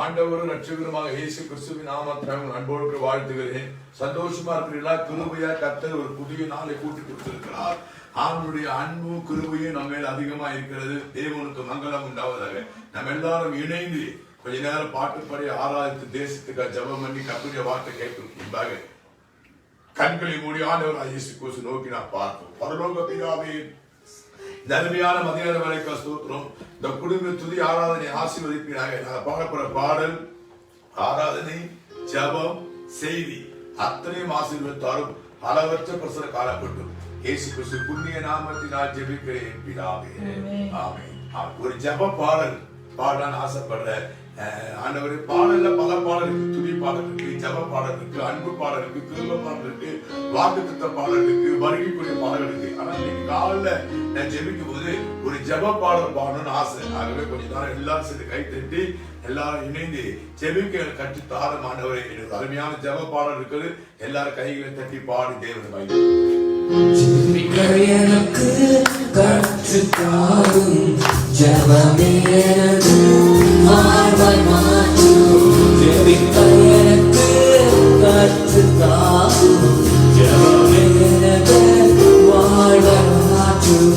ஆண்டவரும் ரட்சகருமாக இயேசு கிறிஸ்துவின் நாமத்தில் அன்போடு வாழ்த்துகிறேன். சந்தோஷமா இருக்கிறீர்களா? கிருபையா கர்த்தர் ஒரு புதிய நாளை கூட்டி கொடுத்திருக்கிறார். அவனுடைய அன்பும் கிருபையும் நம்ம மேல் அதிகமா இருக்கிறது. தேவனுக்கு மங்களம் உண்டாவதாக. நம்ம எல்லாரும் இணைந்து கொஞ்ச நேரம் பாட்டு பாடி ஆராதித்து தேசத்துக்கு ஜெபம் பண்ணி கர்த்தருடைய வார்த்தை கேட்க கண்களை மூடி ஆண்டவராகிய இயேசு கிறிஸ்து நோக்கி நான் பார்ப்போம். பரலோக பிதாவே, தர்மியான மதியான வேலைக்கு ஸ்தோத்திரம். இந்த குடும்ப துதி ஆராதனை ஆசீர்வதிப்பீராக. நாங்கள் பாடப்படுற பாடல், ஆராதனை, ஜெபம், செய்தி அத்தனையும் ஆசீர்வதித்தாலும் அளவற்ற பிரசன காலப்பட்டும் இயேசு கிறிஸ்து புண்ணிய நாமத்தினால் ஜெபிக்கிறேன் பிதாவே, ஆமென். ஒரு ஜெப பாடல் பாடலான்னு ஆசைப்படுறேன். ஆண்டவரே, பாடல்ல பல பாடல் இருக்கு. துதி பாடல் இருக்கு, ஜெப பாடல் இருக்கு, அன்பு பாடல் இருக்கு, கிருபை பாடல் இருக்கு, வாக்குத்தத்த பாடல் இருக்கு, வருகைக்குரிய பாடல் இருக்கு. ஆனா இன்னைக்கு காலையில நான் ஜெபிக்கும் போது ஒரு ஜெப பாடல் பாடணும்னு ஆசை. ஆகவே கொஞ்ச நேரம் எல்லாரும் சேர்ந்து கை தட்டி எல்லாரும் இணைந்து ஜெபிக்க கற்று தாரம். ஆண்டவரே, எனக்கு அருமையான ஜெப பாடல் இருக்குது. எல்லாரும் கைகளை தட்டி பாடி தேவனை எனக்கு கற்று தாரும். ஜெபமே எனது வாழ்வை மாற்றும். ஜெபிக்க எனக்கு கற்று தாரும். ஜெபமே எனது வாழ்வை மாற்றும்.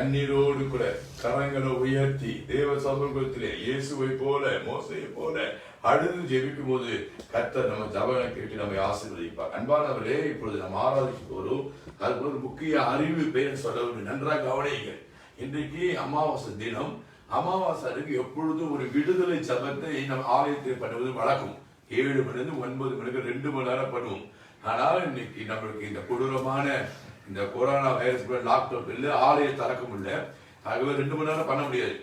கண்ணீரோடு கூட கரங்களை உயர்த்தி தேவ சமூகத்திலே இயேசுவை போல மோசையை போல அழுது ஜெபிக்கும் போது கர்த்தர் நம்ம ஜபங்களை கேட்டு நம்மை ஆசீர்வதிப்பார். அன்பானவரே, இப்பொழுது நம்ம ஆராதிக்க போறோம். அதுக்கு ஒரு முக்கிய அறிவு பெயர் சொல்ல நன்றாக கவனிங்க. இன்றைக்கு அமாவாசை தினம். அமாவாசை அன்றைக்கு எப்பொழுதும் ஒரு விடுதலை ஜபத்தை நம்ம ஆலயத்தில் பண்ணுவது வழக்கம். 7 மணிலிருந்து 9 மணிக்கு 2 மணி நேரம் பண்ணுவோம். ஆனால் இன்னைக்கு நம்மளுக்கு இந்த கொடூரமான இந்த கொரோனா வைரஸ் லாக்டவுன் ஆலய திறக்க முடியல. ஆகவே 2 மணி நேரம் பண்ண முடியாது.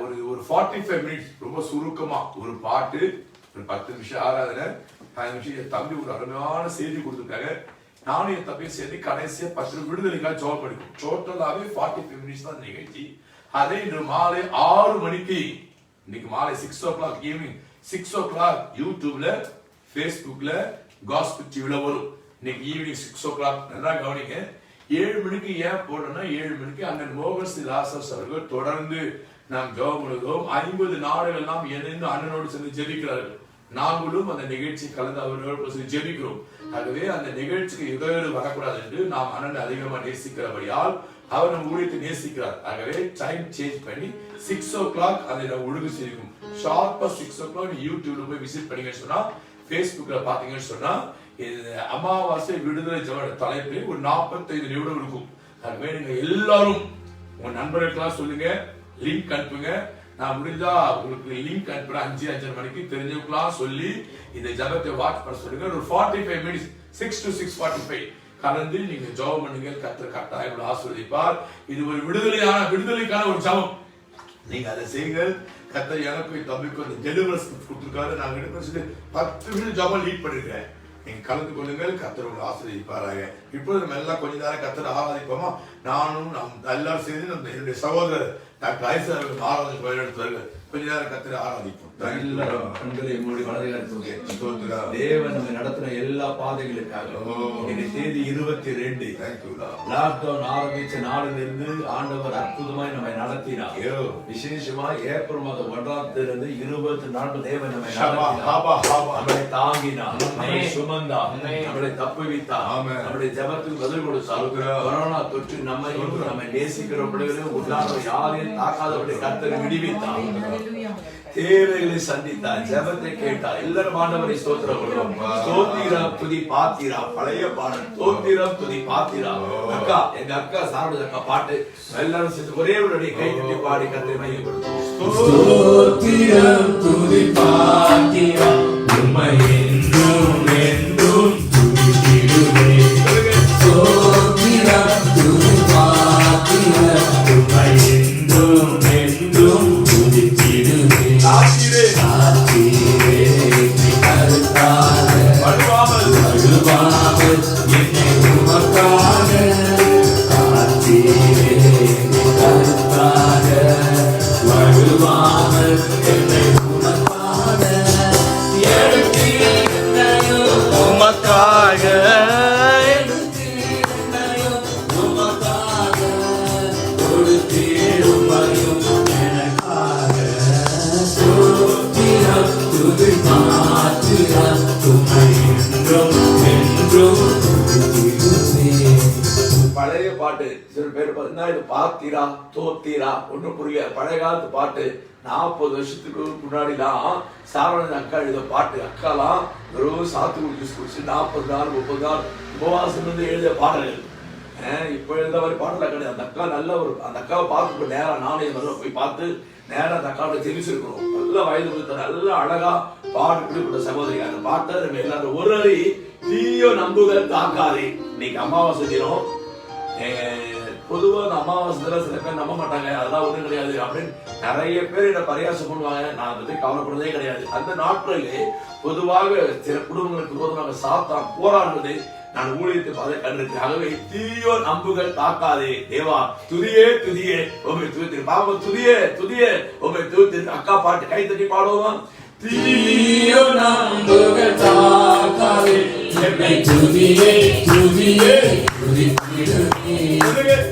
ஒரு 45 மினிட்ஸ் ரொம்ப சுருக்கமா ஒரு பாட்டு, ஒரு 10 நிமிஷம் ஆராதனை, 5 நிமிஷம் தம்பி ஒரு அருமையான செய்தி கொடுத்துருக்காங்க. நானும் என் தம்பியும் சேர்ந்து கடைசியா 10 விடுதலைக்காக ஜாப் படிக்கும். டோட்டலாவே 45 மினிட்ஸ் தான் நிகழ்ச்சி. அதே இன்று மாலை 6 மணிக்கு, இன்னைக்கு மாலை 6 o'clock ஈவினிங் 6 o'clock யூடியூப்ல, ஃபேஸ்புக்ல, காஸ்பல் டிவில வரும். இன்னைக்கு ஈவினிங் 6 o'clock நல்லா கவனிங்க. 7 மணிக்கு ஏன் போடணும்னா 7 மணிக்கு அண்ணன் மோகன் சி லாசஸ் அவர்கள் தொடர்ந்து நாம் ஜெபம் பண்ணுகிறோம். 50 நாடுகள் நாம் இணைந்து அண்ணனோடு சேர்ந்து ஜெபிக்கிறார்கள். நாங்களும் அந்த நிகழ்ச்சி கலந்து அவர்களோடு ஜெபிக்கிறோம். ஆகவே அந்த நிகழ்ச்சிக்கு இடையூறு வரக்கூடாது என்று நாம் அண்ணன் அதிகமா நேசிக்கிறபடியால் அவர் நம்ம ஊழியத்தை நேசிக்கிறார். ஆகவே டைம் சேஞ்ச் பண்ணி 6 o'clock அதை நம்ம ஒழுங்கு செய்யும். ஷார்ப்பா 6 o'clock யூடியூப்ல போய் விசிட் பண்ணீங்கன்னு சொன்னா, ஃபேஸ்புக்ல பாத்தீங்கன்னு சொன்னா, அமாவாசை விடுதலை ஜெப தலைப்பில் ஒரு 45 நிமிடம் இருக்கும். ஆகவே நீங்க எல்லாரும் உங்க நண்பர்களுக்கெல்லாம் சொல்லுங்க, லிங்க் அனுப்புங்க. நான் முடிஞ்சா உங்களுக்கு லிங்க் அனுப்புறேன். 5:30 மணிக்கு தெரிஞ்சவங்களாம் சொல்லி இந்த ஜபத்தை வாட்ச் பண்ண சொல்லுங்க. ஒரு 45 மினிட்ஸ் 6 to 6:45 கலந்து நீங்க ஜெபம் பண்ணுங்க. கர்த்தர் கட்டாயம் ஆசீர்வதிப்பார். இது ஒரு விடுதலைக்கான ஒரு ஜெபம். நீங்க அதை செய்யுங்க. கர்த்தர் எனக்கு தம்பிக்கு அந்த டெலிவரன்ஸ் கொடுத்துருக்காரு. நாங்க 10 நிமிஷம் ஜெபம் லீட் பண்ணிருக்கேன். நீங்க கலந்து கொள்ளுங்கள். கர்த்தர் உங்களை ஆசீர்வதிப்பாராக. இப்பொழுது நம்ம எல்லாம் கொஞ்ச நேரம் கர்த்தர் ஆராதிப்போமா? நானும் எல்லாரும் சேர்ந்து நம்ம என்னுடைய சகோதரர் டாக்டர் ஐசா ஆராதனை வழிநடத்துவார்கள். கொஞ்ச நேரம் கர்த்தரை ஆராதிப்போம். எல்லாரும் கண்களை மூடி வலதுகரத்துக்கு தேவன் நம்ம நடத்துற எல்லா பாதைகளுக்காக இன்னைக்கு தேதி 22 லாக்டவுன் ஆரம்பிச்ச நாளில் இருந்து ஆண்டவர் அற்புதமாய் நம்மை நடத்தினார். விசேஷமா ஏப்ரல் மாதம் 1ஆம் தேதியிலிருந்து 24 தேவன் நம்மை நம்மளை தாங்கினார், நம்மை சுமந்தார், நம்மளை தப்புவித்தார், நம்முடைய ஜெபத்துக்கு பதில் கொடுத்தார். கொரோனா தொற்று நம்மையும் நம்மை நேசிக்கிற பிள்ளைகளையும் உண்டான யாரையும் தாக்காதவர்களை கர்த்தர் விடுவித்தார். தேவைகளை சந்தித்தார், ஜெபத்தை கேட்டார். எல்லாரும் ஆண்டவரை ஸ்தோத்திரம் பண்ணுவோம். ஸ்தோத்திரம் துதி பாத்திரா, பழைய பாடல். ஸ்தோத்திரம் துதி பாத்திரா. அக்கா, எங்க அக்கா சாரோட அக்கா பாட்டு எல்லாரும் சேர்ந்து ஒரே ஒரு அடி கை தட்டி பாடி கர்த்தரை மையப்படுத்துவோம். ஸ்தோத்திரம் துதி பாத்திரா, உம்மை என்றும் என்றும் துதித்திடுவேன். ஸ்தோத்திரம் துதி பாத்திரா, உம்மை என்றும் என்றும் துதித்திடுவேன். என்னை உமக்காக வருவாமல் என்னை உமக்காக பழைய பாட்டு சில பேர் பார்த்தீங்கன்னா இது பாத்திரா தோத்திரா ஒன்றும் புரியல. பழைய காலத்து பாட்டு 40 வருஷத்துக்கு முன்னாடிலாம் சாரவணன் அக்கா எழுத பாட்டு. அக்காலாம் வெறும் சாத்துக்குடி ஜூஸ் குடிச்சு 40 நாள் 30 நாள் உபவாசம் வந்து எழுத பாடல்கள். இப்ப எழுத மாதிரி பாடலாம் கிடையாது. அந்த அக்கா நல்ல அந்த அக்காவை பார்த்து நேரம் நானே போய் பார்த்து நேரம் அந்த அக்காவோட தெரிவிச்சிருக்கிறோம். நல்ல வயது கொடுத்த நல்ல அழகா பாடுபட்ட சகோதரி. அந்த பாட்டை நம்ம எல்லாரும் ஒரு அடி தீயோ நம்புகள் தாக்காதே. இன்னைக்கு அமாவாசை தினம். பொதுவா அந்த அமாவாசை சில பேர் நம்ப மாட்டாங்க, அதெல்லாம் ஒண்ணும் கிடையாது அப்படின்னு நிறைய பேர் இதை பரியாசம் பண்ணுவாங்க. நான் அதை பத்தி கவலைப்படுறதே கிடையாது. அந்த நாட்களிலே பொதுவாக சில குடும்பங்களுக்கு விரோதமாக சாத்தான் போராடுவது நான் ஊழியத்தை பார்த்து கண்டிருக்கேன். ஆகவே தீயோ நம்புகள் தாக்காதே. தேவா துதியே துதியே உமை துதித்து பாபா துதியே துதியே உமை துதித்து. அக்கா பாட்டு கை தட்டி பாடுவோம். தீயோ நம்புகள் தாக்காதே, என்னை துதியே துதியே துதித்திடுவேன்.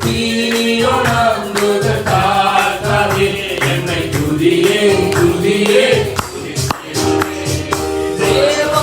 தீயோ நம்புகள் தாக்காதே, என்னை துதியே துதியே தேவா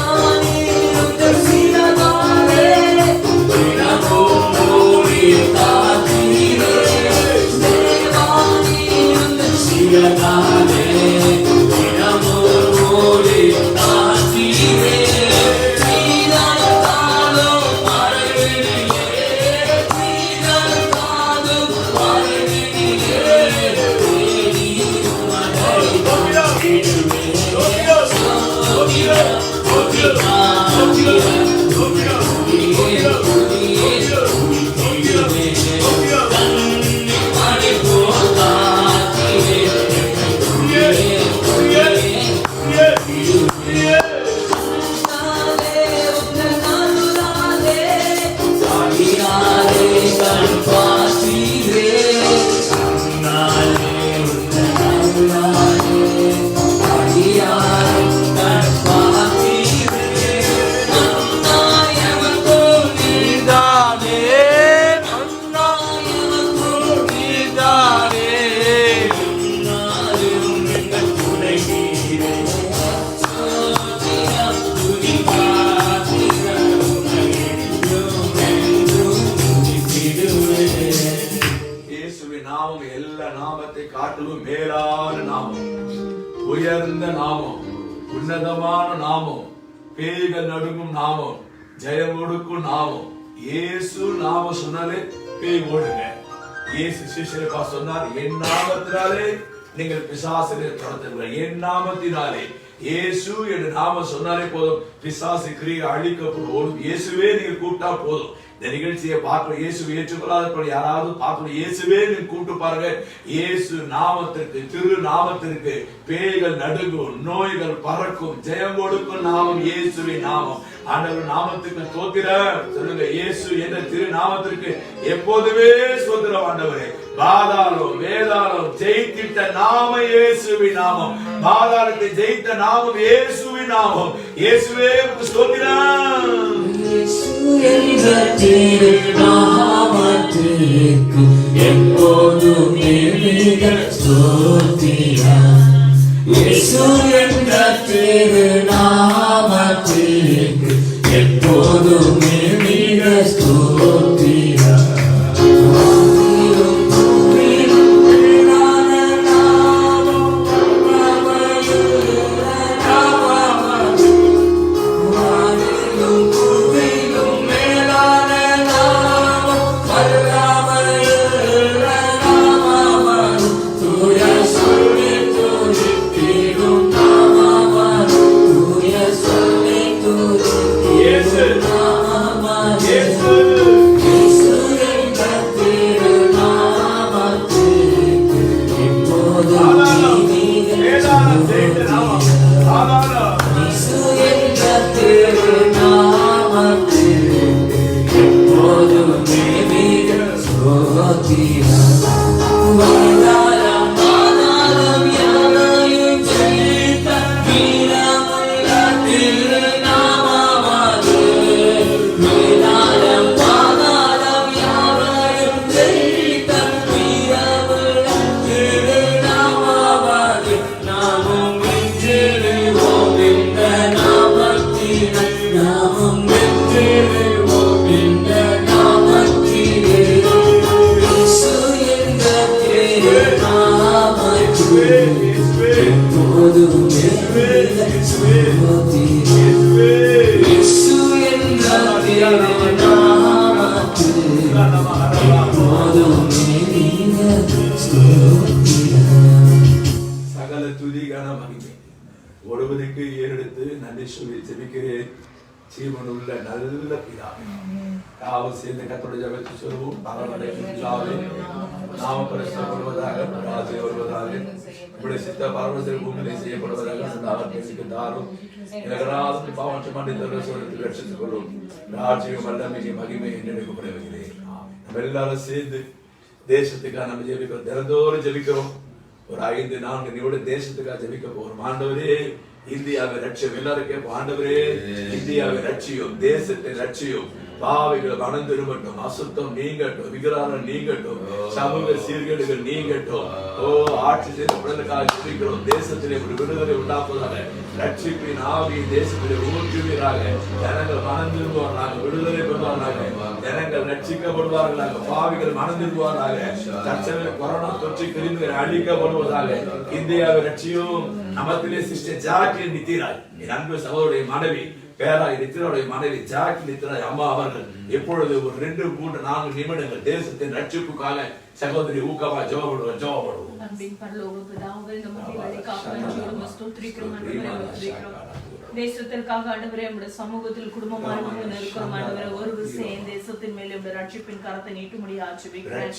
உயர்ந்த நாமம், உன்னதமான நாமம், பேய்கள் நடுங்கும் நாமம், ஜெயம் கொடுக்கும் நாமம். இயேசு நாமம் சொன்னாலே பேய் ஓடுங்க. இயேசு சிஷ்யரை சொன்னார், என் நாமத்தினாலே நீங்கள் பிசாசை துரத்துங்கள். என் நாமத்தினாலே, இயேசு என்று நாம சொன்னாலே போதும், பிசாசு கிரியை அழிக்கப்படும் ஓடும். இயேசுவே நீங்க கூப்பிட்டா போதும். இந்த நிகழ்ச்சியை பார்க்க இயேசுவை ஏற்றுக்கொள்ளாத யாராவது பார்க்கணும், இயேசுவே நீங்க கூப்பிட்டு பாருங்க. இயேசு நாமத்திற்கு, திரு நாமத்திற்கு பேய்கள் நடுங்கும், நோய்கள் பறக்கும், ஜெயம் கொடுக்கும் நாமம் இயேசுவின் நாமம். ஆண்டவர் நாமத்துக்கு ஸ்தோத்திரம் சொல்லுங்க. இயேசு என்ற திரு நாமத்திற்கு எப்போதுமே ஸ்தோத்திரம். ஆண்டவரே, பாதாளம் வேதாளம் ஜெயித்திட்ட நாம இயேசுவின் நாமம். பாதாளத்தை ஜெயித்த நாமம் இயேசுவின் நாமம். இயேசுவே ஸ்தோத்திரம். இயேசு என்ற திரு நாமத்திற்கு எப்போதுமே ஸ்தோத்திரம். இயேசு என்ற திரு நாமத்திற்கு எப்போதுமே ஸ்தோத்திரம். சகல துதி கன மகிமை ஒருவனுக்கு ஏறெடுத்து நன்றி சொல்லி ஜெபிக்கிறேன். ஜீவனுள்ள நல்ல பிதாவே, காவல் சேர்ந்த கர்த்தருடைய ஜெபத்தை சொல்லுவோம். பரமபிதாவே, நாம பரிசுத்தப்படுவதாக, ராஜ்யம் வருவதாக, உம்முடைய சித்த பரமத்தில் பூமியிலே செய்யப்படுவதாக. சந்தாவத்திற்கு தாரும் எனகராது பாவற்ற மன்னித்தவர்கள் சொல்லிட்டு ரட்சித்துக் கொள்ளும். ராஜ்யம் வல்லமை மகிமை என்று நினைக்கப்படுகிறேன். நம்ம எல்லாரும் சேர்ந்து தேசத்துக்காக நம்ம ஜெபிக்கிறோம். தினந்தோறும் ஜெபிக்கிறோம். ஒரு 5-4 நிமிடம் தேசத்துக்காக ஜெபிக்க போறோம். ஆண்டவரே, இந்தியாவை ரட்சியும். எல்லாரும் கேட்போம், ஆண்டவரே இந்தியாவை ரட்சியும், தேசத்தை ரட்சியும். பாவைகள் மனம் திரும்பட்டும், அசுத்தம் நீங்கட்டும், விகிராரம் நீங்கட்டும், சமூக சீர்கேடுகள் நீங்கட்டும். ஓ, ஆட்சி செய்த உடலுக்காக ஜெபிக்கிறோம். தேசத்திலே ஒரு விடுதலை உண்டாக்குவதாக, ரட்சிப்பின் ஆவியை தேசத்திலே ஊற்றுவீராக. ஜனங்கள் மனம் திரும்புவார்களாக, விடுதலை பெறுவார்களாக, ஜனங்கள் ரட்சிக்கப்படுவார்களாக, பாவிகள் மனம் திரும்புவார்களாக. தற்சமயம் கொரோனா தொற்று கிருமிகள் அழிக்கப்படுவதாக. இந்தியாவை ரட்சியும். நமத்திலே சிஸ்டர் ஜாக்கி நித்திராய், என் அன்பு சகோதரருடைய மனைவி பேராய் நித்திராவுடைய மனைவி ஜாக்கி நித்திராய் அம்மா அவர்கள் எப்பொழுது ஒரு 2-3-4 நிமிடங்கள் தேசத்தின் ரட்சிப்புக்காக சகோதரி ஊக்கமா ஜெபப்படுவோம். அன்பின் பரலோக பிதாவே, நமக்கு வழிகாட்டுகிற ஸ்தோத்திரிக்கிறோம். தேசத்திற்காக ஆண்டவரே, நம்முடைய சமூகத்தில் குடும்பமாக இருக்கிறோம். ஆண்டவரே, ஒரு விஷயம் தேசத்தின் மேலே ரட்சிப்பின் கரத்தை நீட்டும்படி ஆட்சிக்கிறேன்.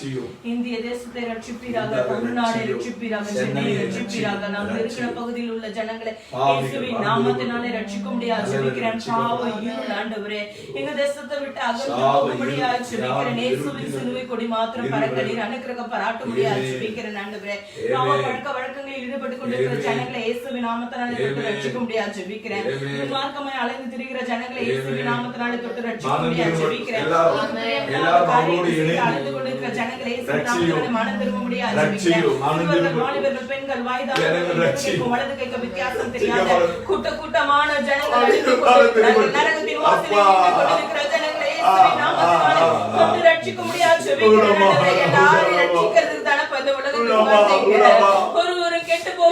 இந்திய தேசத்தை ரட்சிப்பீராக, தமிழ்நாடை ரட்சிப்பீராக, சென்னையை ரட்சிப்பீராக, நாங்கள் இருக்கிற பகுதியில் உள்ள ஜனங்களை இயேசுவின் நாமத்தினாலே ரட்சிக்கும்படி ஆட்சிக்கிறேன். பாவ இருள் ஆண்டவரே எங்க தேசத்தை விட்டு அகற்றும்படி ஆட்சிக்கிறேன். இயேசுவின் சிலுவை கொடி மாத்திரம் பறக்க நீர் அனுக்கிரகம் பாராட்டும்படி ஆட்சிக்கிறேன். ஆண்டவரே, பாவ பழக்க வழக்கங்களில் ஈடுபட்டு கொண்டிருக்கிற ஜனங்களை இயேசுவின் நாமத்தினாலே தொட்டு ரட்சிக்கும்படி ஆட்சிக்கிறேன். மார்க்கமாய் அலைந்து திரிகிற ஜனங்களை இயேசுவின் நாமத்தினாலே தொட்டு ரட்சிக்கும்படி ஆட்சிக்கிறேன். அலைந்து கொண்டிருக்கிற ஜனங்களை இயேசுவின் நாமத்தினாலே மனம் திரும்பும்படி ஆட்சிக்கிறேன். வாலிபர்கள், பெண்கள், வயதானவர்கள், வலது கைக்கு வித்தியாசம் தெரியாத கூட்டமான ஜனங்கள் அழிந்து கொண்டிருக்கிறார்கள். நரகத்தின் வாசலில் நின்று கொண்டிருக்கிற ஜனங்களை இயேசுவின் நாமத்தினாலே தொட்டு ரட்சிக்கும்படி ஆட்சிக்கிறேன். எல்லாரையும் ரட்சிக்கிறதுக்கு தானே இந்த உலகத்துக்கு வந்தீங்க. ஒருவரும் கெட்டு போக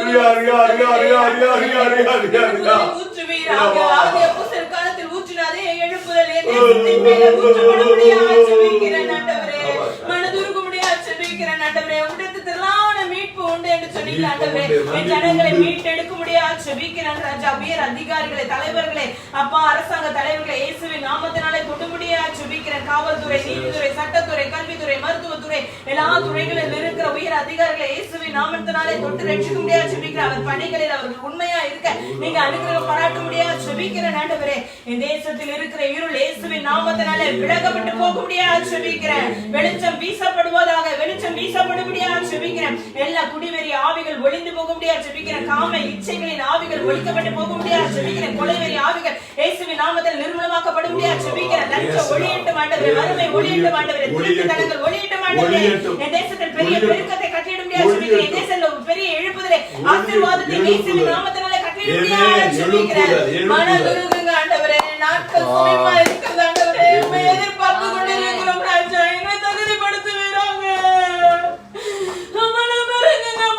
ஊற்றுவீராக. ஆதி அப்போஸ்தலர் காலத்தில் ஊற்றின அதே எழுப்புதல் என் தேசத்தின் மேலே ஊற்றப்படும்படியாக ஜெபிக்கிறேன் ஆண்டவரே. மனதுருகும்படியாக ஜெபிக்கிறேன் ஆண்டவரே. உம்முடைய திரளான மீட்பு உண்டு என்று சொன்னீங்க ஆண்டவரே. என் ஜனங்களை மீட்டெடுக்கும்படியாக ஜெபிக்கிறேன் ராஜா. உயர் அதிகாரிகளை, தலைவர்களை, அப்பா அரசாங்க தலைவர்களை இயேசுவின் நாமத்தினாலே தொடும்படியாக ஜெபிக்கிறேன். காவல்துறை, நீதித்துறை, சட்டத்துறை, கல்வித்துறை, மருத்துவத்துறை, எல்லா துறைகளில் இருக்கிற உயர் அதிகாரிகளை இயேசுவின் நாமத்தினாலே தொட்டு ரட்சிக்கும்படியாக ஜெபிக்கிறேன். அவர் பணிகளில் அவர்கள் உண்மையா இருக்க நீங்க அனுகிரகம் பாராட்டும்படியாக ஜெபிக்கிறேன் ஆண்டவரே. இந்த தேசத்தில் இருக்கிற இருள் இயேசுவின் நாமத்தினாலே விலகப்பட்டு போகும்படியாக ஜெபிக்கிறேன். வெளிச்சம் வீசப்படுவதாக, வெளிச்சம் வீசப்படும்படியாக ஜெபிக்கிறேன். எல்லா குடிவெறி ஆவிகள் ஒளிந்து போகும்படியாக ஜெபிக்கிறேன். காம இச்சைகளின் ஆவிகள் ஒழிக்கப்பட்டு போகும்படியாக ஜெபிக்கிறேன். கொலைவெறி ஆவிகள் இயேசுவின் நாமத்தில் நிர்மூலமாக்கப்படும்படியாக ஜெபிக்கிறேன். லஞ்சம் ஒளியட்டும் ஆண்டவரே. வறுமை ஒளியட்டும் ஆண்டவரே. திருட்டுத்தனங்கள் ஒளியட்டும் ஆண்டவரே. என் தேசத்தில் பெரிய பெருக்கத்தை கட்டிடும்படியாக ஜெபிக்கிறேன். என் தேசத்தில் ஒரு பெரிய எழுப்புதலை, ஆசீர்வாதத்தை இயேசுவின் நாமத்தினாலே கட்டிடும்படியாக ஜெபிக்கிறேன். மனதுருகுங்க ஆண்டவரே. நாட்கள் சுயமா இருக்கிறது ஆண்டவரே. உம்மை எதிர்பார்த்து கொண்டிருக்கிறோம் ராஜா. என்னை தகுதிப்படுத்துவீராக.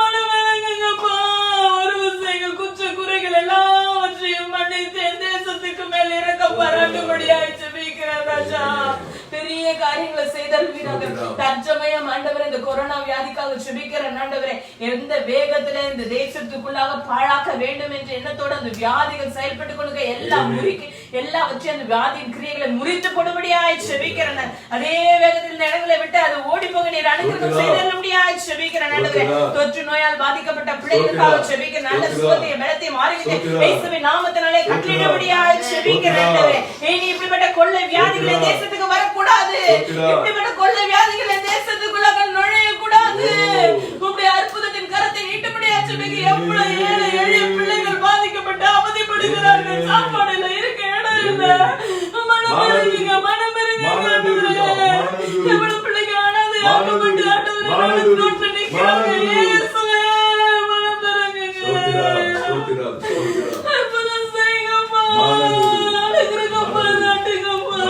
மனமிறங்குங்கப்பா. ஒரு விஷயங்கள், குற்ற குறைகள் எல்லாவற்றையும் மன்னித்து என் தேசத்துக்கு மேல் இறக்க பாராட்டும்படியாக ஜெபிக்கிறேன் ராஜா. பெரிய காரியங்களை செய்தல்வீராக. தற்சமயம் ஆண்டவரே இந்த கொரோனா வியாதிக்காக ஜெபிக்கிறேன் ஆண்டவரே. எந்த வேகத்துல இந்த தேசத்துக்குள்ளாக பாழாக்க வேண்டும் என்ற எண்ணத்தோடு அந்த வியாதிகள் செயல்பட்டு கொண்டு எல்லாவற்றையும் அந்த வியாதியின் கிரியைகளை முறித்து போடும்படியாக ஜெபிக்கிறேன். அதே வேகத்தில் இந்த இடங்களை விட்டு அது ஓடி போக நீர் அனுகிரகம் செய்தல்படியாக ஜெபிக்கிறேன் ஆண்டவரே. தொற்று நோயால் பாதிக்கப்பட்ட பிள்ளைகளுக்காக ஜெபிக்கிறேன். நல்ல சுகத்தையும் பலத்தையும் ஆரோக்கியத்தையும் இயேசுவின் நாமத்தினாலே கட்டளையிடும்படியாக ஜெபிக்கிறேன் ஆண்டவரே. இனி இப்படிப்பட்ட கொள்ளை வியாதிகளை தேசத்துக்கு வரக்கூடாது. இப்படிப்பட்ட கொள்ளை வியாதிகளை தேசத்துக்குள்ளாக நுழைய கூடாது. உம்முடைய அற்புதத்தின் கரத்தை நீட்டும்படியாக ஜெபிக்கிறேன். எவ்வளவு ஏழை எளிய பிள்ளைகள் பாதிக்கப்பட்டு அவதிப்படுகிறார்கள். சாப்பாடுல இருக்க இடம் இல்ல. மனமிறங்குங்க, மனமிறங்குங்க. எவ்வளவு பிள்ளைகள் அனாதையாக்கப்பட்டு ஆண்டவரே ரோட்ல நிக்கிறாங்க. இயேசுவே மனமிறங்குங்க. அற்புதம் செய்யுங்கப்பா. அனுகிரகப்பா, நாட்டுங்கப்பா.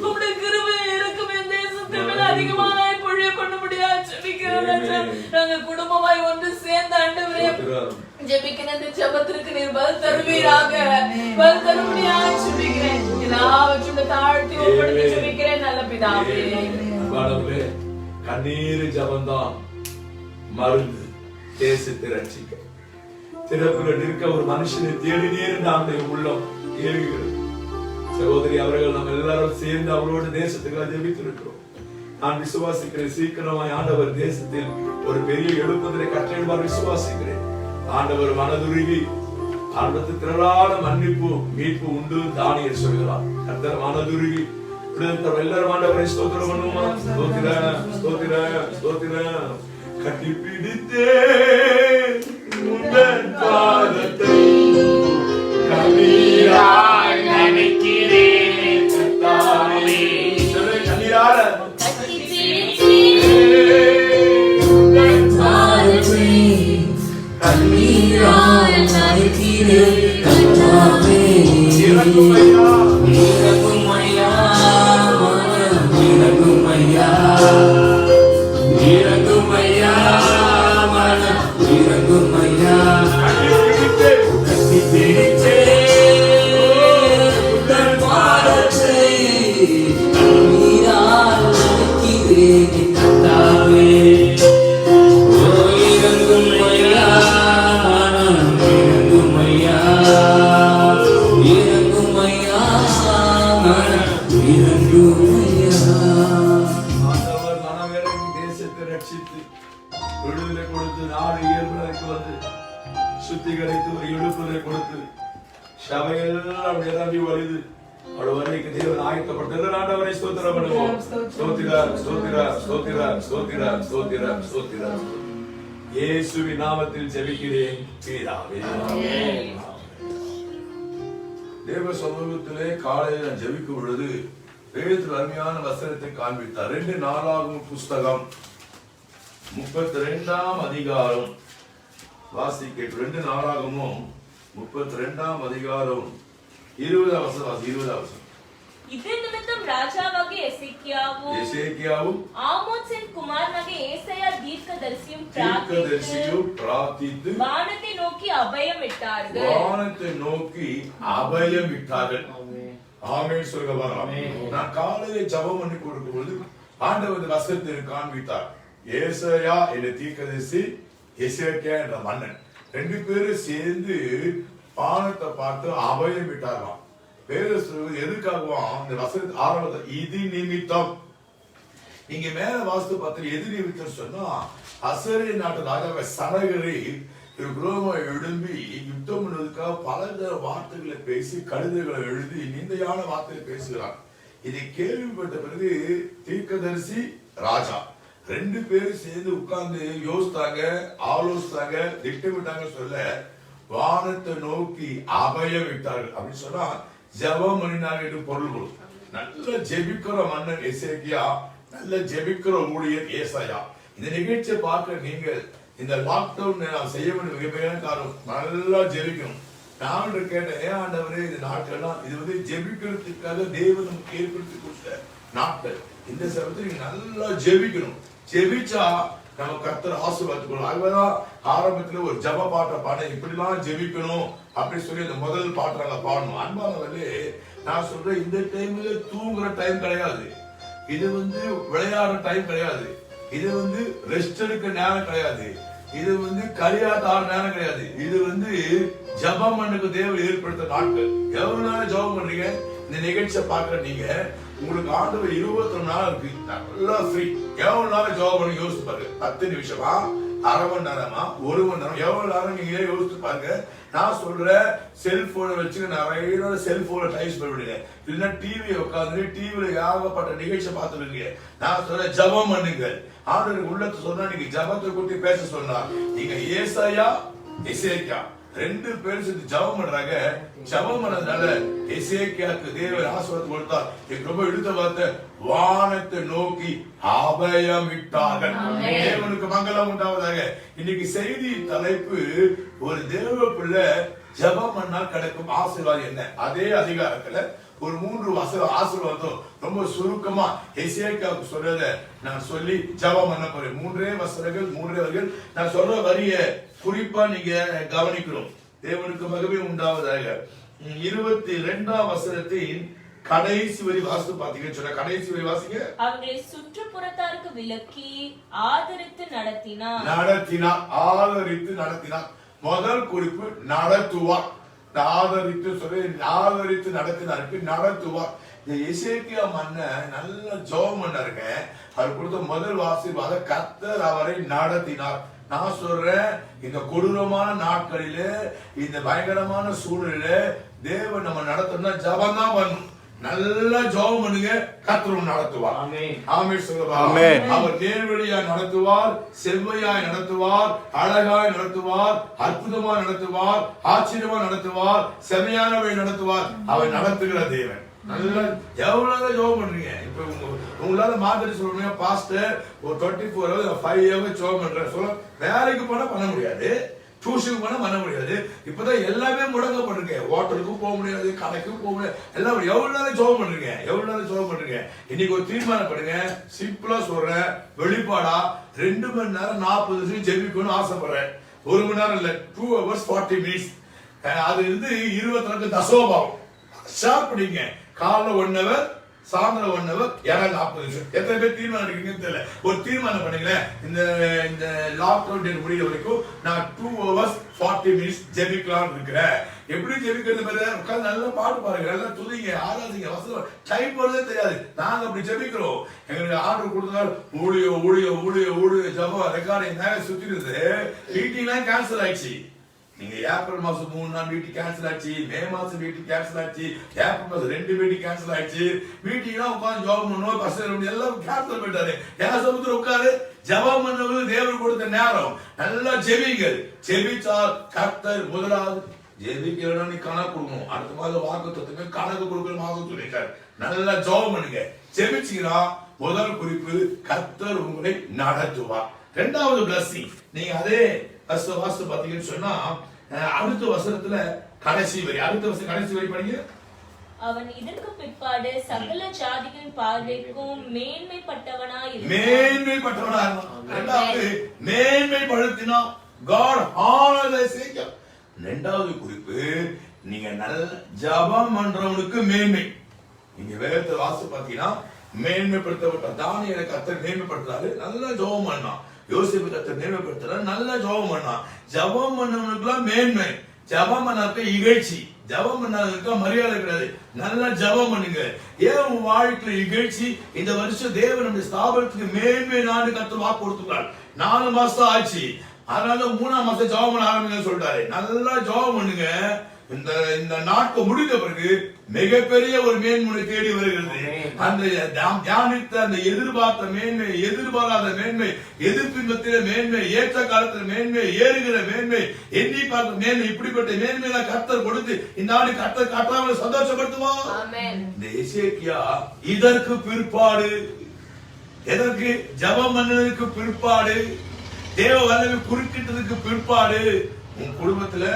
உம்முடைய கிருபை இருக்கும் என் தேசத்தின் மேல் அதிகமாய் பொழிய பண்ணும்படியாக ஜெபிக்கிறேன் ராஜா. நாங்க குடும்பமாய் ஒன்று சேர்ந்த ஆண்டவரே ஜெபிக்கிறேன். இந்த ஜெபத்திற்கு நீர் பதில் தருவீராக. பதில் தரும்படியாக ஜெபிக்கிறேன். எல்லாவற்றையும் தாழ்த்தி ஒப்படைத்து ஜெபிக்கிறேன் நல்ல பிதாவே. கண்ணீர் ஜபம்தான் மருந்து தேசத்தை ரட்சிக்க. திறப்புல நிற்க ஒரு மனுஷனை தேடினீர் நம்முடைய உள்ளம் ஏறுகிறது. சகோதரி அவர்கள் நம்ம எல்லாரும் சேர்ந்து அவரோடு தேசத்துக்கு ஜெபித்திருக்கிறோம். நான் விசுவாசிக்கிறேன். சீக்கிரமாய் ஆண்டவர் தேசத்தில் ஒரு பெரிய எழுப்புதலை கட்டளையிடுவார் விசுவாசிக்கிறேன். ஆண்டவர் மனதுருகி ஆண்டவருக்கு திரளான மன்னிப்பு மீட்பு உண்டு தானியேல் சொல்கிறார். கர்த்தர் மனதுருகி எல்லாரும் ஆண்டவரை ஸ்தோத்திரம் பண்ணுவோமா? ஸ்தோத்திரம், ஸ்தோத்திரம், ஸ்தோத்திரம். கட்டி பிடித்தே உந்தன் பாதத்தை கண்ணீராய் நினைக்கிறேன் கர்த்தாவே. கண்ணீரால கண்ணீரால் நனைக்கிறேன் கர்த்தாவே. இறங்குமையா, இறங்குமையா, இறங்குமையா, இறங்குமையா, மனம் இறங்குமையா. கட்டி பிடித்தே உந்தன் பாதத்தை கண்ணீரால் நனைக்கிறேன் கர்த்தாவே. விடுதலை கொடுத்து நாடு இயல்புக்கு வந்து சுத்திகரித்து ஒரு எழுப்புதலை கொடுத்து சபையெல்லாம் நிரம்பி வழிது அவ்வளவரைக்கு தேவன் ஆயத்தப்பட்டது. ஆண்டவரை ஸ்தோத்திரம் பண்ணுவோம். ஸ்தோத்திரம், ஸ்தோத்திரம், ஸ்தோத்திரம், ஸ்தோத்திரம், ஸ்தோத்திரம், ஸ்தோத்திரம். இயேசுவின் நாமத்தில் ஜெபிக்கிறேன் பிதாவே. தேவ சமூகத்திலே காலையில் நான் ஜெபிக்கும் பொழுது பேதுரு அருமையான வசனத்தை காண்பித்தார். 2 நாளாகும் புஸ்தகம் 32ஆம் அதிகாரம் வாசிக்க. 2 நாளாகமும் 32ஆம் அதிகாரம் 20ஆம் வசனம். இதே நிமித்தம் ராஜாவாகிய எசேக்கியாவும் ஆமோத்சின் குமாரனாகிய ஏசாயா தீர்க்கதரிசியும் பிரார்த்தித்து வானத்தை நோக்கி அபயமிட்டார்கள். ஆமென் சொல்லுங்க பாருங்க. நான் காலையில ஜெபம் பண்ணி கொடுக்கும் பொழுது ஆண்டவர் வசனத்தை காண்பித்தார். ஏசாயா என்ற தீர்க்கதரிசி, எசேக்கியா என்ற மன்னன், ரெண்டு பேரும் சேர்ந்து வானத்தை பார்த்து அபயம் விட்டார்களாம். வேற சொல்வது எதுக்காகவா? அந்த வசனத்து ஆரம்பத்தில் இது நிமித்தம். நீங்க மேல வாஸ்து பார்த்து எது நிமித்தம் சொன்னா, அசரிய நாட்டு ராஜாவை சனகரி குரோமா எழும்பி யுத்தம் பண்ணுவதற்காக பல வார்த்தைகளை பேசி கடிதங்களை எழுதி நிந்தையான வார்த்தைகளை பேசுகிறார். இதை கேள்விப்பட்ட பிறகு தீர்க்கதரிசி ராஜா ரெண்டு பேரும் சேர்ந்து உட்கார்ந்து யோசித்தாங்க, ஆலோசித்தாங்க, திட்டமிட்டாங்க. சொல்ல வானத்தை நோக்கி அபயம் விட்டார்கள் அப்படின்னு சொன்னா ஜெபம் பண்ணினாங்க என்று பொருள். நல்ல ஜெபிக்கிற மன்னன் எசேக்கியா, நல்ல ஜெபிக்கிற ஊழியர் ஏசாயா. இந்த நிகழ்ச்சியை பார்க்க நீங்கள் இந்த லாக்டவுன் நான் செய்ய வேண்டிய மிகப்பெரிய காரணம் நல்லா ஜெபிக்கணும். நான் கேட்டேன், ஏன் ஆண்டவரே இந்த நாட்கள்லாம் இது வந்து ஜெபிக்கிறதுக்காக தேவன் நமக்கு ஏற்படுத்தி கொடுத்த நாட்கள். இந்த சமயத்தில் நீங்க நல்லா ஜெபிக்கணும். ஜெபிச்சா நம்ம கர்த்தர் ஆசீர்வாதத்துக்கணும். அதுதான் ஆரம்பத்துல ஒரு ஜப பாட்டை பாட இப்படிலாம் ஜெபிக்கணும் அப்படின்னு சொல்லி அந்த முதல் பாட்டுறாங்க பாடணும். அன்பானவர்களே, நான் சொல்றேன், இந்த டைம்ல தூங்குற டைம் கிடையாது. இது வந்து விளையாடுற டைம் கிடையாது. இது வந்து ரெஸ்ட் எடுக்க நேரம் கிடையாது. இது வந்து களியாட்ட ஆறு நேரம் கிடையாது. இது வந்து ஜபம் பண்ணுக்கு தேவை ஏற்படுத்த நாட்கள். எவ்வளவு நேரம் ஜபம் பண்றீங்க? இந்த நிகழ்ச்சியை பாக்குற நீங்க, உங்களுக்கு ஆண்டவர் 21 நாள் இருக்கு, நல்லா ஃப்ரீ. எவ்வளவு நேரம் ஜபம் பண்ணி யோசிச்சு பாருங்க. 10 நிமிஷமா, அரை மணி நேரமா, 1 மணி நேரம், எவ்வளவு நேரம் நீங்க யோசிச்சு பாருங்க. நான் சொல்றேன், செல்போனை வச்சு நிறைய செல்போனை டைப் பண்ணிவிடுங்க. இல்லைன்னா டிவியை உட்காந்து டிவியில ஏகப்பட்ட நிகழ்ச்சி பார்த்துருக்கீங்க. நான் சொல்றேன், ஜபம் பண்ணுங்க. ஆண்டவர் உள்ளத்தை சொன்னா, நீங்க ஜபத்தை கூட்டி பேச சொன்னா, நீங்க ஏசாயா எசேக்கியா ரெண்டு பேரும் சேர்ந்து ஜபம் பண்றாங்க. ஜபம் பண்ணதுனால எசேக்கியாக்கு தேவன் ஆசீர்வாதம் கொடுத்தார். எனக்கு ரொம்ப எடுத்த வார்த்தை, வானத்தை நோக்கி அபயம் விட்டார்கள். தேவனுக்கு மங்களம் உண்டாவதாக. இன்னைக்கு செய்தி தலைப்பு, ஒரு தேவ பிள்ளை ஜபம் பண்ணா கிடைக்கும் ஆசீர்வாதம் என்ன? அதே அதிகாரத்துல ஒரு 3 ஆசீர்வாதம் ரொம்ப சுருக்கமா எசேக்கியாவுக்கு சொல்றத நான் சொல்லி ஜபம் பண்ண போறேன். 3 வசனங்கள். நான் சொல்ற வரிய குறிப்பா நீங்க கவனிக்கணும். தேவனுக்கு மகிமை உண்டாவதாக. 22ஆம் வசனத்தின் கடைசி வரி வாசித்து பாத்தீங்கன்னு சொன்ன, கடைசி வரி வாசிங்க. அவர்களை சுற்றுப்புறத்தாருக்கு விலக்கி ஆதரித்து நடத்தினார். ஆதரித்து நடத்தினார். முதல் குறிப்பு நடத்துவார். ஆதரித்து சொல்லி ஆதரித்து நடத்தினாருக்கு நடத்துவார். இந்த எசேக்கியா மன்னன் நல்ல ஜெபம் பண்ணாருங்க. அவர் கொடுத்த முதல் ஆசீர்வாதம், கர்த்தர் அவரை நடத்தினார். நான் சொல்றேன், இந்த கொடூரமான நாட்களில, இந்த பயங்கரமான சூழ்நிலையில தேவன் நம்ம நடத்தணும்னா ஜபம் தான் பண்ணணும். நல்லா ஜெபம் பண்ணுங்க, கர்த்தர் நடத்துவார். ஆமென் சொல்லுவா. அவர் நேர்வழியாய் நடத்துவார், செவ்வையாய் நடத்துவார், அழகாய் நடத்துவார், அற்புதமா நடத்துவார், ஆச்சரியமா நடத்துவார், செமையானவை நடத்துவார். அவர் நடத்துகிற தேவன். நல்லா எவ்வளவு ஜெபம் பண்றீங்க? இப்ப உங்களால மாதிரி சொல்றீங்க, பாஸ்டர் ஒரு 24 hours 5 hours ஜெபம் பண்றேன் சொல்ல. வேலைக்கு போனா பண்ண முடியாது, டியூஷனுக்கு போனா பண்ண முடியாது. இப்பதான் எல்லாமே முடங்கப்பட்டிருக்க. ஹோட்டலுக்கும் போக முடியாது, கடைக்கும் போக முடியாது. எல்லாம் எவ்வளவு நேரம் ஜெபம் பண்றீங்க? இன்னைக்கு ஒரு தீர்மானம் பண்ணுங்க. சிம்பிளா சொல்றேன், வெளிப்பாடா 2 மணி நேரம் 40 நிமிஷம் ஜெபிக்கணும்னு ஆசைப்படுறேன். 1 மணி நேரம் இல்ல, 2 hours 40 minutes. அது வந்து 22 தசோபாவம். ஷார்ப் பண்ணிங்க. காலைல 1 hour, சாயந்தரம் 1 hour, 40 நிமிஷம். எத்தனை பேர் தீர்மானம் எடுக்கிறீங்கன்னு தெரியல. ஒரு தீர்மானம் பண்ணுங்களேன். இந்த லாக்டவுன் டேட் முடிய வரைக்கும் நான் 2 hours 40 minutes ஜெபிக்கலாம் இருக்கிறேன். எப்படி ஜெபிக்கிறது பாரு, உட்கார்ந்து நல்லா பாட்டு பாருங்க, நல்லா துதிங்க, ஆராதிங்க. வசனம் டைப் போறதே தெரியாது. நாங்க அப்படி ஜெபிக்கிறோம். எங்களுக்கு ஆர்டர் கொடுத்தால் ஊழிய ஜபம் ரெக்கார்டிங் சுத்தி இருந்து மீட்டிங்லாம் கேன்சல் ஆயிடுச்சு. நீங்க ஏப்ரல் மாசம் 3 நாள் மீட்டிங் கேன்சல் ஆச்சு, மே மாசம் மீட்டிங் கேன்சல் ஆச்சு, ஏப்ரல் மாசம் 2 மீட்டிங் கேன்சல் ஆயிடுச்சு. மீட்டிங்லாம் உட்காந்து ஜாப் பண்ணுவோம், பசங்க எல்லாம் கேன்சல் பண்ணிட்டாரு. ஏன் சமுத்திரம் உட்காரு ஜபம் பண்ணது தேவன் கொடுத்த நேரம். நல்லா ஜெபிங்கள். ஜெபிச்சால் கர்த்தர் முதலாவது ஜெபிக்கிறோம். நீ கணக்கு கொடுக்கணும். அடுத்த மாதம் வாக்குத்தத்தமே கணக்கு கொடுக்கிற மாதம் சொல்லிட்டாரு. நல்லா ஜபம் பண்ணுங்க. ஜெபிச்சீங்கன்னா முதல் குறிப்பு, கர்த்தர் உங்களை நடத்துவார். 2வது blessing, நீங்க அதே வாஸ்து பாத்தீங்கன்னு சொன்னா, அடுத்த வசனத்துல கடைசி வரி. கடைசி வரி படிங்க. அவன் இதற்கு பிற்பாடு சகல ஜாதிகளின் பார்வைக்கும் மேன்மைப்பட்டவனாய் இருந்தான். இரண்டாவது மேன்மைப்படுத்தினான். God honored Ezekiel. இரண்டாவது குறிப்பு, நீங்க நல்ல ஜெபம் பண்றவனுக்கு மேன்மை. நீங்க வேதத்தை வாசி பாத்தீங்கன்னா மேன்மைப்படுத்தப்பட்ட தானியேலை கர்த்தர் மேன்மைப்படுத்துறாரு, நல்லா ஜெபம் பண்ணான். யோசேப்பு கர்த்தர் மேன்மைப்படுத்துறாரு, நல்லா ஜெபம் பண்ணான். ஜெபம் பண்ணவனுக்குலாம் மேன்மை, ஜெபம் பண்ணாக்க இகழ்ச்சி, ஜெபம் பண்ணாததுக்கு மரியாதை கிடையாது. நல்லா ஜெபம் பண்ணுங்க. ஏன் உன் வாழ்க்கையில இகழ்ச்சி? இந்த வருஷம் தேவன் நம்முடைய ஸ்தாபனத்துக்கு மேன்மை நாடு கர்த்தர் வாக்கு கொடுத்துட்டார். 4 மாசம் ஆச்சு, அதனால 3ஆம் மாசம் ஜெபம் பண்ண ஆரம்பிங்க சொல்லிட்டாரு. நல்லா ஜெபம் பண்ணுங்க. இந்த நாட்கள் முடிந்த பிறகு மிகப்பெரிய ஒரு மேன்முறை தேடி வருகிறது. அந்த தியானித்த அந்த எதிர்பார்த்த மேன்மை, எதிர்பாராத மேன்மை, எதிர்ப்பின்பத்தில மேன்மை, ஏற்ற காலத்தில் மேன்மை, ஏறுகிற மேன்மை, எண்ணி பார்த்த மேன்மை, இப்படிப்பட்ட மேன்மையில கர்த்தர் கொடுத்து இந்த ஆண்டு கர்த்தர் காட்டாமல் சந்தோஷப்படுத்துவார். இந்த எசேக்கியா இதற்கு பிற்பாடு, எதற்கு? ஜெபம் பண்ணதுக்கு பிற்பாடு, தேவ வல்லமை குறுக்கிட்டதுக்கு பிற்பாடு, உன் குடும்பத்துல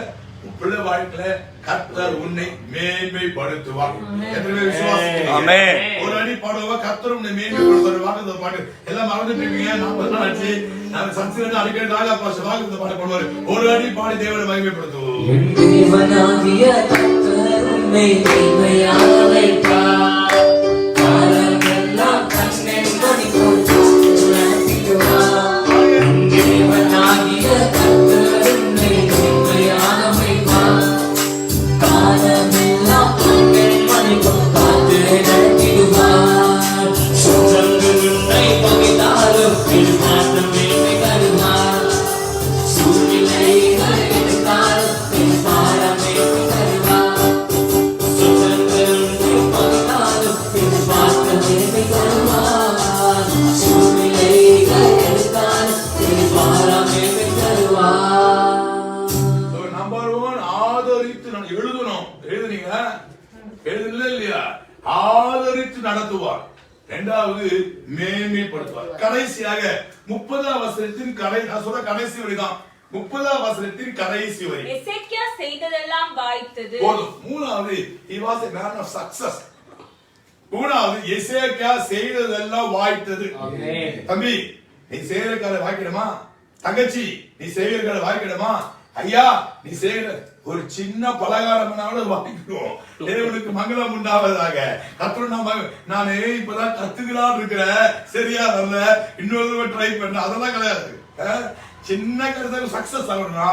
உன் பிள்ளை வாழ்க்கையில கர்த்தர் உன்னை மேன்மைப்படுத்துவார். எத்தனை விசுவாசிக்கிறீங்க? ஒரு அடி பாடுவா கர்த்தர் உன்னை மேன்மைப்படுத்துவார். வாக்குத்த பாட்டு எல்லாம் மறந்துட்டு இருக்கீங்க. 40 நாள் ஆச்சு. நான் சன்சில அடிக்கடி ராஜா பாஷ வாக்குத்த பாட்டு பாடுவாரு. ஒரு அடி பாடி தேவனை மகிமைப்படுத்துவோம். தேவனாகிய கர்த்தர் உன்னை மேன்மையாக வைப்பார். காலமெல்லாம் கண்ணன் மணி போல் நடத்திடுவார். தேவனாகிய கர்த்தர் உன்னை மேன்மையாக வைப்பார். காலமெல்லாம் கண்ணன் மணி போல் காத்து நடத்திடுவார். சுற்றங்கள் உன்னை பகைத்தாலும் பின்மாற்றம் மேன்மை தருவார். சூழ்நிலைகள் எடுத்தாலும் பின்பாரம் மேன்மை தருவார். சுற்றங்கள் உன்னை பகைத்தாலும் பின்மாற்றம் மேன்மை தருவார். சூழ்நிலைகள் எடுத்தாலும் பின்பாரம் மேன்மை தருவார். நம்பர் 1 ஆதரித்து எழுதணும். எழுதுனீங்க? எழுதுல இல்லையா? ஆதரித்து நடத்துவார். இரண்டாவது மேன்மைப்படுத்துவார். கடைசியாக 30ஆம் வசனத்தின் நான் சொல்ற கடைசி வரைதான். 30ஆம் வசனத்தின் கடைசி வரை எசேக்கியா செய்ததெல்லாம் வாய்த்தது. போதும். மூணாவது, he was a man of success. மூணாவது, எசேக்கியா செய்ததெல்லாம் வாய்த்தது. தம்பி, நீ செய்யற கால வாய்க்கணுமா? தங்கச்சி, நீ செய்யற கால வாய்க்கணுமா? ஐயா, நீ செய்யற ஒரு சின்ன பலகாரம் வாய்க்கிறோம். தேவனுக்கு மங்களம் உண்டாவதாக. நானே இப்பதான் கத்துக்கலான்னு இருக்கிறேன், சரியா வரல, இன்னொரு ட்ரை பண்ண, அதெல்லாம் கிடையாது. சின்ன கருத்து சக்சஸ் ஆகணும்னா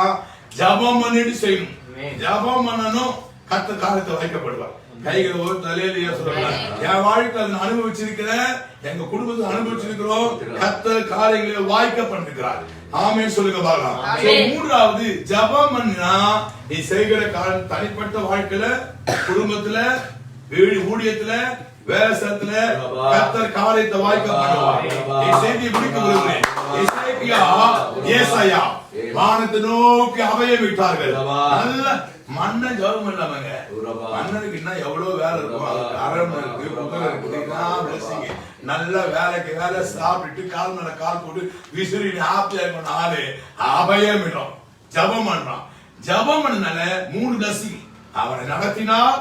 ஜபம் பண்ணிட்டு செய்யணும். ஜபம் பண்ணணும், கத்த காலத்தை வாய்க்கப்படுவார். கைகளை ஒரு தலையிலேயே சொல்லலாம். என் வாழ்க்கை அனுபவிச்சிருக்கிறேன், எங்க குடும்பத்தை அனுபவிச்சிருக்கிறோம். கர்த்தர் காரியங்களை வாய்க்கப்பட்டிருக்கிறார். ஆமென் சொல்லுங்க பார்க்கலாம். மூன்றாவது, ஜெபம் பண்ணா நீ செய்கிற காரியம் தனிப்பட்ட வாழ்க்கையில, குடும்பத்துல, ஊழியத்துல, வேசத்துல கர்த்தர் காரியத்தை வாய்க்கப்படுவார். இந்த செய்தியை முடிக்க விரும்புகிறேன். ஏசாயா வானத்தை நோக்கி அவைய விட்டார்கள். நல்ல மன்னன் ஜெபம் பண்ணாமங்க. மன்னனுக்கு என்ன எவ்வளவு வேலை இருக்கும். அரண்மனை இருக்கு, குதிரை இருக்கு, நல்ல வேலைக்கு வேலை சாப்பிட்டு கால் மேல கால் போட்டு விசிறி ஹாப்பியா இருக்கணும். ஆளு அபயம் இடம் ஜபம் பண்றான். ஜபம் பண்ணனால 3 தரிசி அவனை நடத்தினார்,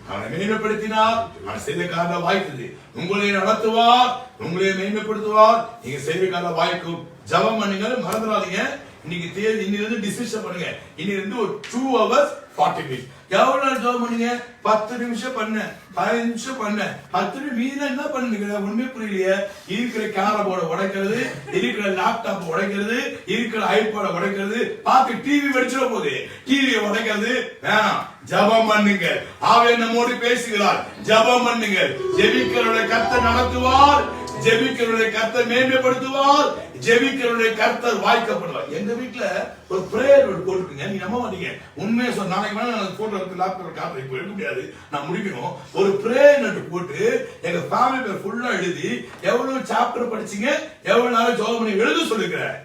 அவனை மேன்மைப்படுத்தினார், அவன் செய்த காரணம் வாய்த்தது. உங்களை நடத்துவார், உங்களை மேன்மைப்படுத்துவார், நீங்க செய்த காரணம் வாய்க்கும். ஜபம் பண்ணுங்க, மறந்துடாதீங்க. இன்னைக்கு தேதி இன்னிலிருந்து டிசிஷன் பண்ணுங்க. இன்னிலிருந்து ஒரு 2 hours 40 minutes. எவ்வளவு நாள் ஜெபம் பண்ணுங்க? 10 நிமிஷம் பண்ண, 15 நிமிஷம் பண்ண, 10 நிமிஷம் மீதி என்ன பண்ணுங்க? ஒண்ணுமே புரியலையே. இருக்கிற கேமரா போர்டை உடைக்கிறது, இருக்கிற லேப்டாப் உடைக்கிறது, இருக்கிற ஐபாட உடைக்கிறது, பார்த்து டிவி வெடிச்சிட போகுது, டிவியை உடைக்கிறது வேணாம். ஜெபம் பண்ணுங்க. ஆவியானவர் நம்மோடு பேசுகிறார். ஜெபம் பண்ணுங்க. ஜெபிக்கிறவரை கர்த்தர் நடத்துவார், ஜெபிக்கிறவரை கர்த்தர் மேன்மைப்படுத்துவார், ஜெபிக்கிறவரை கர்த்தர் வாய்க்கப்படுவார். எங்க வீட்டுல ஒரு பிரேயர் போட்டுருக்குங்க, நீ நம்ப மாட்டீங்க. உண்மையை சொன்ன, நாளைக்கு வேணா நான் போட்டோ எடுத்து லேப்டாப் காட்டுறேன், இப்போ எடுக்க முடியாது, நான் முடிக்கணும். ஒரு பிரேயர் நட்டு போட்டு எங்க ஃபேமிலி பேர் ஃபுல்லா எழுதி எவ்வளவு சாப்டர் படிச்சீங்க, எவ்வளவு நாள் ஜெபம் பண்ணி எழுத சொல்லிருக்கிறேன்.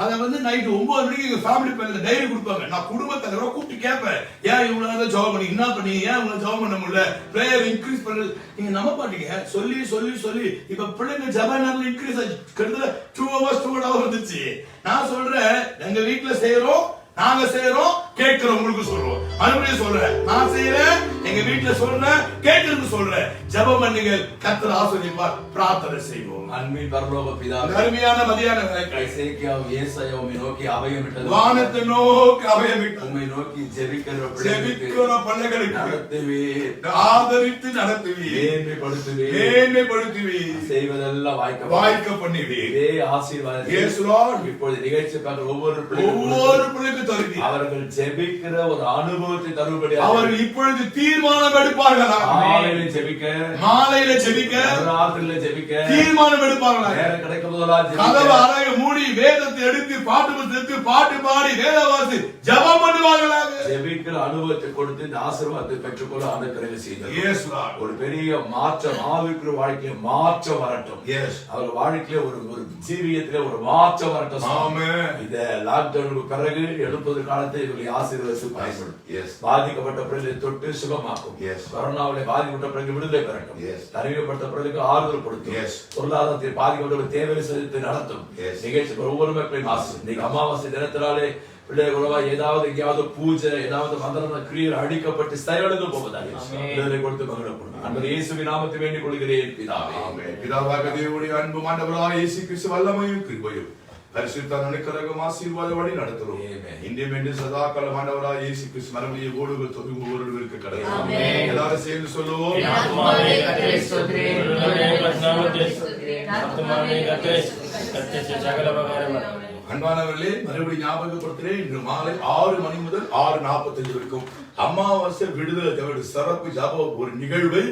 அதை நைட்டு 9 மணிக்கு எங்க ஃபேமிலி பேர்ல டைரி கொடுப்பாங்க. நான் குடும்பத்தை கூப்பிட்டு கேட்பேன், ஏன் இவ்வளவு நேரம் ஜெபம் பண்ணி என்ன பண்ணி, ஏன் இவ்வளவு ஜெபம் பண்ண முடியல, பிரேயர் இன்க்ரீஸ் பண்ணது. நீங்க நம்ப மாட்டீங்க. சொல்லி சொல்லி சொல்லி இப்ப பிள்ளைங்க ஜெப நேரம் இன்க்ரீஸ் ஆச்சு. கிட்டத்தட்ட 2 hours 2 hours வந்துச்சு. நான் சொல்றேன், எங்க வீட்டுல செய்யறோம், நாங்க செய்யறோம், கேட்கிறவங்களுக்கு சொல்றோம். மறுபடியும் சொல்றேன், நான் செய்யறேன், எங்க வீட்டுல சொல்றேன், கேட்கறதுக்கு சொல்றேன். ஜெபம் பண்ணுங்கள், கர்த்தர் ஆசீர்வதிப்பார். பிரார்த்தனை செய்வோம். அன்பின் பரலோக பிதாவே, அருமையான மதியான எசேக்கியாவும் ஏசாயாவும் உம்மை நோக்கி அபயமிட்டது, வானத்தை நோக்கி அபயமிட்டது, உம்மை நோக்கி ஜெபிக்கிற பிள்ளைகளுக்கு நடத்துவீர், ஆதரித்து நடத்துவீர், மேன்மைப்படுத்துவீர், செய்வதெல்லாம் வாய்க்க பண்ணுவீர். இதே ஆசீர்வாதம் இப்பொழுது நிகழ்ச்சி பார்க்கிற ஒவ்வொரு பிள்ளைக்கும் தருவீர். அவர்கள் ஜெபிக்கிற ஒரு அனுபவத்தை தரும்படி அவர்கள் இப்பொழுது தீர்மானம் எடுப்பார்களா? மாலையில ஜெபிக்க, ராத்திரியில ஜெபிக்க தீர்மானம் எடுப்பார்களா? நேரம் கிடைக்கும் போதெல்லாம் கதவு அறைய மூடி வேதத்தை எடுத்து பாட்டு பாடி வேதவாசி ஜெபம் பண்ணுவார்களா? ஜெபிக்கிற அனுபவத்தை கொடுத்து இந்த ஆசீர்வாதத்தை பெற்றுக்கொள்ள ஆண்டவரே செய்தார். ஒரு பெரிய மாற்றம், ஆவிக்குரிய வாழ்க்கையில மாற்றம் வரட்டும். அவர் வாழ்க்கையில ஒரு ஜீவியத்திலே ஒரு மாற்றம் வரட்டும். இந்த லாக்டவுனுக்கு பிறகு 70 காலத்தை இவர்களை ஆசீர்வதித்து பயன்படும். பாதிக்கப்பட்ட பிறகு தொட்டு சுகமாக்கும். கொரோனாவிலே பாதிக்கப்பட்ட பிறகு விடுதலை பெறட்டும். தனிமைப்படுத்த பிறகு ஆறுதல் கொடுக்கும். பொருளாதாரத்தில் பாதிக்கப்பட்ட தேவை செலுத்தி நடத்தும். நிகழ்ச்சி ஒவ்வொரு மக்களையும் இன்னைக்கு அமாவாசை தினத்தினாலே பிள்ளைகளா ஏதாவது எங்கேயாவது பூஜை, ஏதாவது மந்திர கிரியர் அடிக்கப்பட்டு செயலுக்கு போவதாக கொடுத்து மகிழப்படும். அன்பர் இயேசுவின் நாமத்தை வேண்டிக் கொள்கிறேன் பிதாவே. பிதாவாக தேவனுடைய அன்பு ஆண்டவராகிய இயேசு கிறிஸ்து வல்லமையும் கிருபையும் பரிசுத்த அனுக்கிரகம் ஆசீர்வாத வழி நடத்துறோம். இன்றைய வேண்டிய சதா காலம் ஆண்டவராகிய இயேசு கிறிஸ்து மறுபடியும் கோடுகள் தொகுப்பு ஒருவருக்கு கிடைக்கும். எல்லாரும் சேர்ந்து சொல்லுவோம். அன்பானவர்களே, மறுபடியும் ஞாபகப்படுத்துகிறேன், இன்று மாலை 6 மணி முதல் 6:45 வரைக்கும் அமாவாசை விடுதலை தவிர சிறப்பு ஜபம் ஒரு நிகழ்வை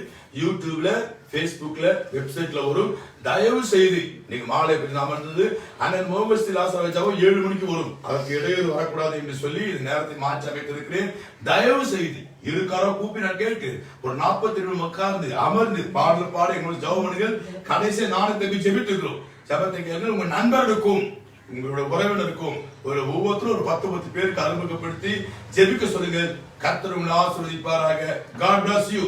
யூடியூப்ல, பேஸ்புக்ல, வெப்சைட்ல வரும். தயவு செய்து நீங்க மாலை அமர்ந்தது அண்ணன் மோகஸ்தி லாசர ஜபம் 7 மணிக்கு வரும். அதற்கு இடையூறு வரக்கூடாது என்று சொல்லி இந்த நேரத்தை மாற்றி அமைத்திருக்கிறேன். தயவு செய்து இருக்காரோ கூப்பி நான் கேட்டு ஒரு 40 நிமிடம் உட்கார்ந்து அமர்ந்து பாடல் பாட எங்களுக்கு ஜபம் பண்ணுங்கள். கடைசி நாணத்தை ஜெபித்துக்கிறோம். ஜபத்தை கேட்க உங்க நண்பர்களுக்கும் உங்களோட உறவினருக்கும் ஒவ்வொருத்தரும் ஒரு 10 பேருக்கு அறிமுகப்படுத்தி ஜெபிக்க சொல்லுங்க. கர்த்தர் உங்களை ஆசீர்வதிப்பாராக. God bless you.